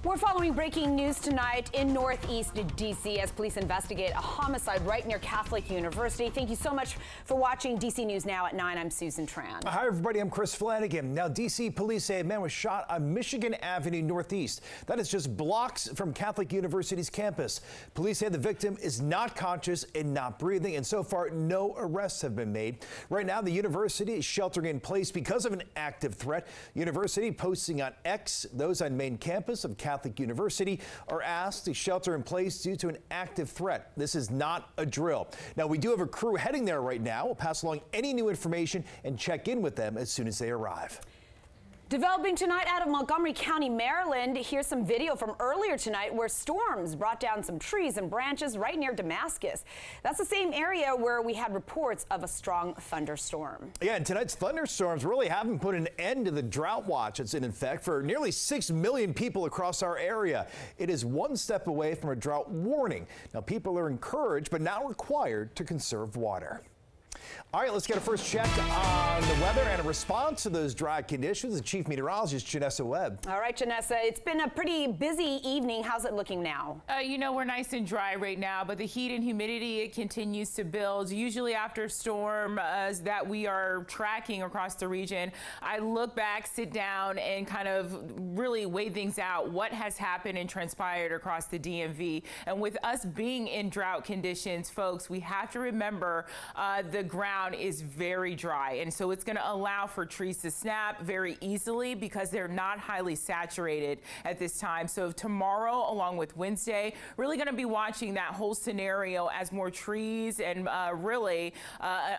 We're following breaking news tonight in Northeast D.C. as police investigate a homicide right near Catholic University. Thank you so much for watching D.C. News Now at 9. I'm Susan Tran. Hi, everybody. I'm Chris Flanagan. Now, D.C. police say a man was shot on Michigan Avenue Northeast. That is just blocks from Catholic University's campus. Police say the victim is not conscious and not breathing, and so far, no arrests have been made. Right now, the university is sheltering in place because of an active threat. University posting on X, those on main campus of Catholic University are asked to shelter in place due to an active threat. This is not a drill. Now, we do have a crew heading there right now. We'll pass along any new information and check in with them as soon as they arrive. Developing tonight out of Montgomery County, Maryland. Here's some video from earlier tonight where storms brought down some trees and branches right near Damascus. That's the same area where we had reports of a strong thunderstorm. Yeah, and tonight's thunderstorms really haven't put an end to the drought watch that's in effect for nearly 6 million people across our area. It is one step away from a drought warning. Now, people are encouraged but not required to conserve water. All right, let's get a first check on the weather and a response to those dry conditions. The Chief Meteorologist, Janessa Webb. All right, Janessa, it's been a pretty busy evening. How's it looking now? We're nice and dry right now, but the heat and humidity, it continues to build. Usually after storm that we are tracking across the region, I look back, sit down, and kind of really weigh things out. What has happened and transpired across the DMV? And with us being in drought conditions, folks, we have to remember the ground is very dry, and so it's going to allow for trees to snap very easily because they're not highly saturated at this time. So tomorrow, along with Wednesday, really going to be watching that whole scenario as more trees and really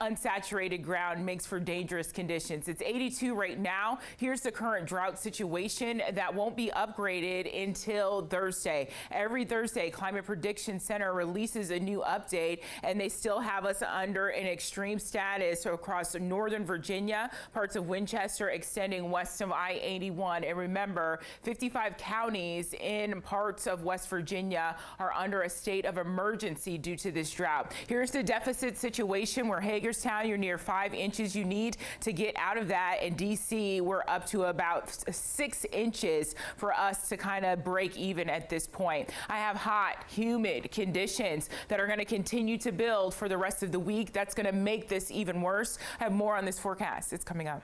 unsaturated ground makes for dangerous conditions. It's 82 right now. Here's the current drought situation that won't be upgraded until Thursday. Every Thursday, Climate Prediction Center releases a new update, and they still have us under an extreme status across northern Virginia, parts of Winchester extending west of I-81. And remember, 55 counties in parts of West Virginia are under a state of emergency due to this drought. Here's the deficit situation where Hagerstown, you're near 5 inches you need to get out of that. In D.C., we're up to about 6 inches for us to kind of break even at this point. I have hot, humid conditions that are going to continue to build for the rest of the week. That's going to make this even worse. I have more on this forecast. It's coming up.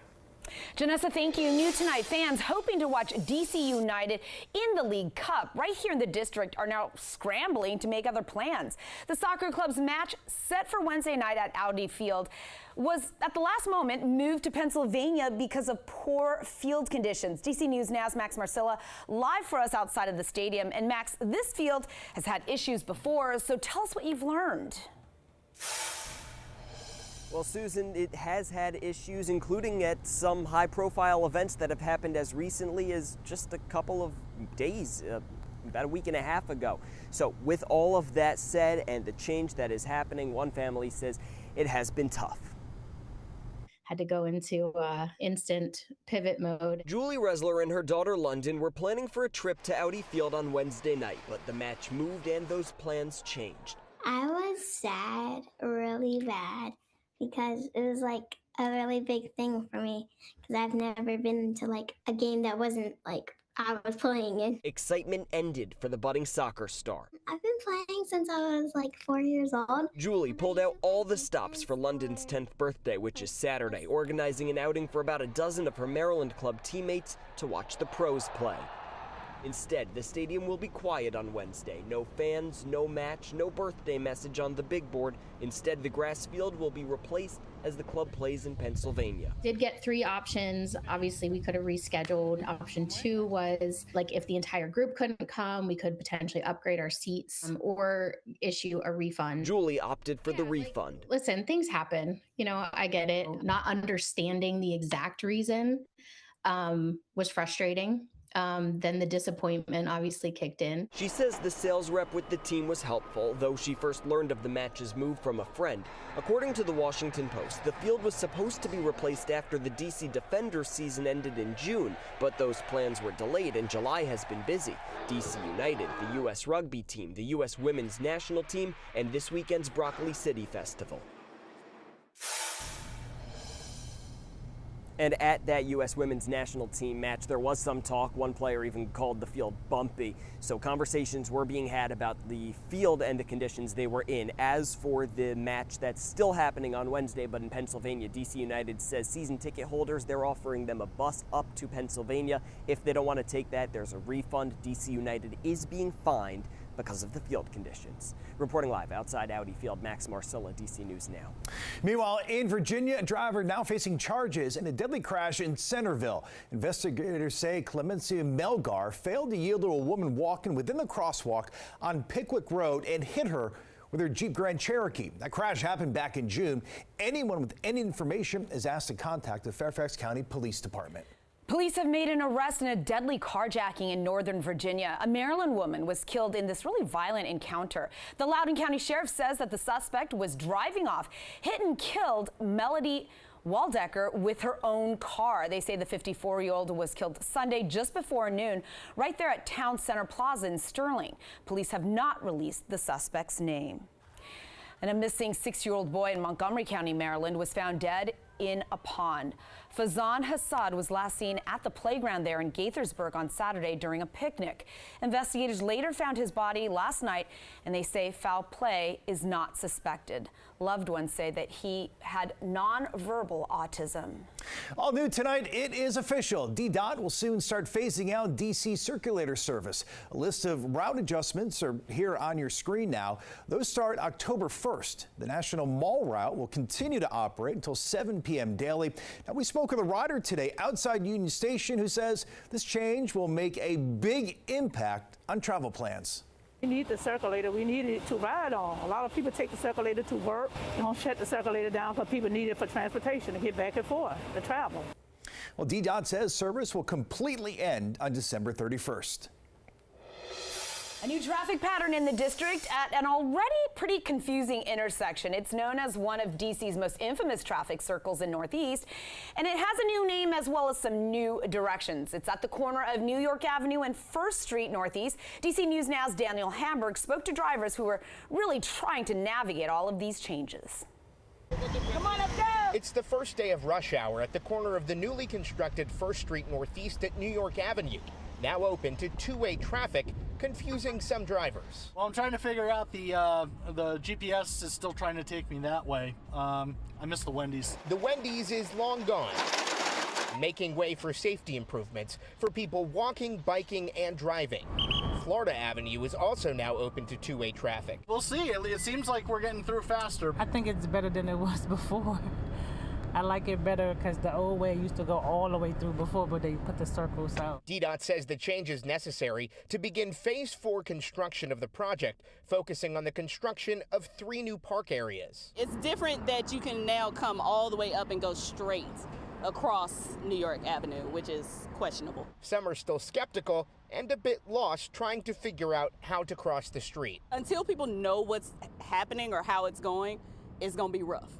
Janessa, thank you. New tonight, fans hoping to watch DC United in the League Cup right here in the district are now scrambling to make other plans. The soccer club's match set for Wednesday night at Audi Field was at the last moment moved to Pennsylvania because of poor field conditions. DC News Now's Max Marcilla live for us outside of the stadium. And Max, this field has had issues before, so tell us what you've learned. Well, Susan, it has had issues, including at some high-profile events that have happened as recently as just a couple of days, about a week and a half ago. So with all of that said and the change that is happening, one family says it has been tough. Had to go into instant pivot mode. Julie Resler and her daughter London were planning for a trip to Audi Field on Wednesday night, but the match moved and those plans changed. I was sad, really bad, because it was like a really big thing for me because I've never been to like a game that wasn't like I was playing in. Excitement ended for the budding soccer star. I've been playing since I was like 4 years old. Julie pulled out all the stops for London's 10th birthday, which is Saturday, organizing an outing for about a dozen of her Maryland club teammates to watch the pros play. Instead, the stadium will be quiet on Wednesday. No fans, no match, no birthday message on the big board. Instead, the grass field will be replaced as the club plays in Pennsylvania. Did get 3 options. Obviously, we could have rescheduled. Option 2 was like if the entire group couldn't come, we could potentially upgrade our seats or issue a refund. Julie opted for the refund. Listen, things happen. I get it. Not understanding the exact reason was frustrating. Then the disappointment obviously kicked in. She says the sales rep with the team was helpful, though she first learned of the match's move from a friend. According to the Washington Post, the field was supposed to be replaced after the DC Defenders season ended in June, but those plans were delayed and July has been busy. DC United, the U.S. rugby team, the U.S. women's national team, and this weekend's Broccoli City Festival. And at that U.S. women's national team match, there was some talk. One player even called the field bumpy. So conversations were being had about the field and the conditions they were in. As for the match that's still happening on Wednesday, but in Pennsylvania, DC United says season ticket holders, they're offering them a bus up to Pennsylvania. If they don't want to take that, there's a refund. DC United is being fined because of the field conditions. Reporting live outside Audi Field, Max Marcilla, DC News Now. Meanwhile, in Virginia, a driver now facing charges in a deadly crash in Centerville. Investigators say Clemencia Melgar failed to yield to a woman walking within the crosswalk on Pickwick Road and hit her with her Jeep Grand Cherokee. That crash happened back in June. Anyone with any information is asked to contact the Fairfax County Police Department. Police have made an arrest in a deadly carjacking in Northern Virginia. A Maryland woman was killed in this really violent encounter. The Loudoun County Sheriff says that the suspect was driving off, hit and killed Melody Waldecker with her own car. They say the 54-year-old was killed Sunday just before noon right there at Town Center Plaza in Sterling. Police have not released the suspect's name. And a missing 6-year-old boy in Montgomery County, Maryland, was found dead in a pond. Fazan Hassad was last seen at the playground there in Gaithersburg on Saturday during a picnic. Investigators later found his body last night, and they say foul play is not suspected. Loved ones say that he had nonverbal autism. All new tonight, it is official. DDOT will soon start phasing out DC circulator service. A list of route adjustments are here on your screen now. Those start October 1st. The National Mall route will continue to operate until 7 p.m. daily. Now, we spoke with a rider today outside Union Station who says this change will make a big impact on travel plans. We need the circulator. We need it to ride on. A lot of people take the circulator to work. They don't shut the circulator down because people need it for transportation to get back and forth, to travel. Well, DDOT says service will completely end on December 31st. A new traffic pattern in the district at an already pretty confusing intersection. It's known as one of DC's most infamous traffic circles in Northeast, and it has a new name as well as some new directions. It's at the corner of New York Avenue and 1st Street Northeast. DC News Now's Daniel Hamburg spoke to drivers who were really trying to navigate all of these changes. Come on up, go! It's the first day of rush hour at the corner of the newly constructed 1st Street Northeast at New York Avenue. Now open to two-way traffic, confusing some drivers. Well, I'm trying to figure out the GPS is still trying to take me that way. I missed the Wendy's. The Wendy's is long gone, making way for safety improvements for people walking, biking, and driving. Florida Avenue is also now open to two-way traffic. We'll see. It seems like we're getting through faster. I think it's better than it was before. I like it better because the old way used to go all the way through before, but they put the circles out. DDOT says the change is necessary to begin Phase 4 construction of the project, focusing on the construction of 3 new park areas. It's different that you can now come all the way up and go straight across New York Avenue, which is questionable. Some are still skeptical and a bit lost trying to figure out how to cross the street. Until people know what's happening or how it's going to be rough.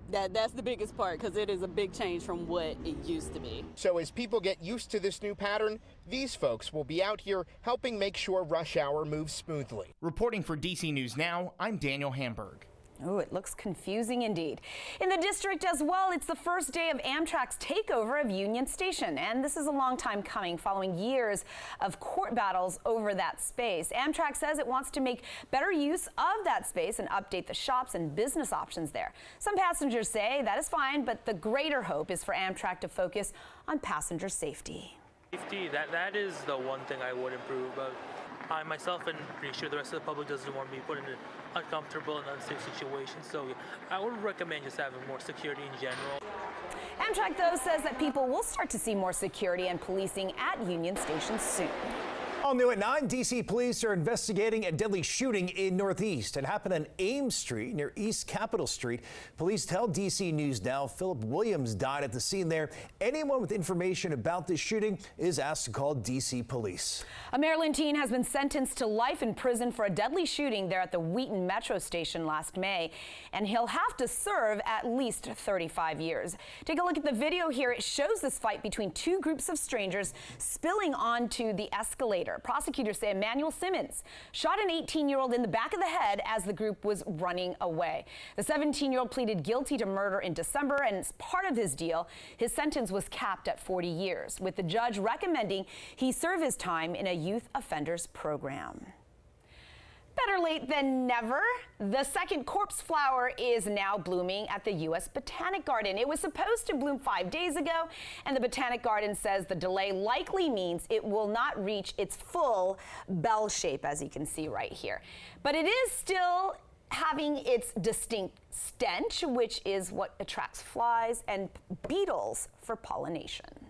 That's the biggest part because it is a big change from what it used to be. So as people get used to this new pattern, these folks will be out here helping make sure rush hour moves smoothly. Reporting for DC News Now, I'm Daniel Hamburg. Oh, it looks confusing indeed. In the district as well, it's the first day of Amtrak's takeover of Union Station. And this is a long time coming following years of court battles over that space. Amtrak says it wants to make better use of that space and update the shops and business options there. Some passengers say that is fine, but the greater hope is for Amtrak to focus on passenger safety. Safety, that is the one thing I would improve. But I myself and pretty sure the rest of the public doesn't want to be put in an uncomfortable and unsafe situation. So I would recommend just having more security in general. Amtrak, though, says that people will start to see more security and policing at Union Station soon. All new at 9, D.C. police are investigating a deadly shooting in Northeast. It happened on Ames Street near East Capitol Street. Police tell D.C. News Now Philip Williams died at the scene there. Anyone with information about this shooting is asked to call D.C. police. A Maryland teen has been sentenced to life in prison for a deadly shooting there at the Wheaton Metro Station last May, and he'll have to serve at least 35 years. Take a look at the video here. It shows this fight between two groups of strangers spilling onto the escalator. murder. Prosecutors say Emmanuel Simmons shot an 18-year-old in the back of the head as the group was running away. The 17-year-old pleaded guilty to murder in December, and as part of his deal, his sentence was capped at 40 years, with the judge recommending he serve his time in a youth offenders program. Better late than never. The second corpse flower is now blooming at the U.S. Botanic Garden. It was supposed to bloom 5 days ago, and the Botanic Garden says the delay likely means it will not reach its full bell shape, as you can see right here. But it is still having its distinct stench, which is what attracts flies and beetles for pollination.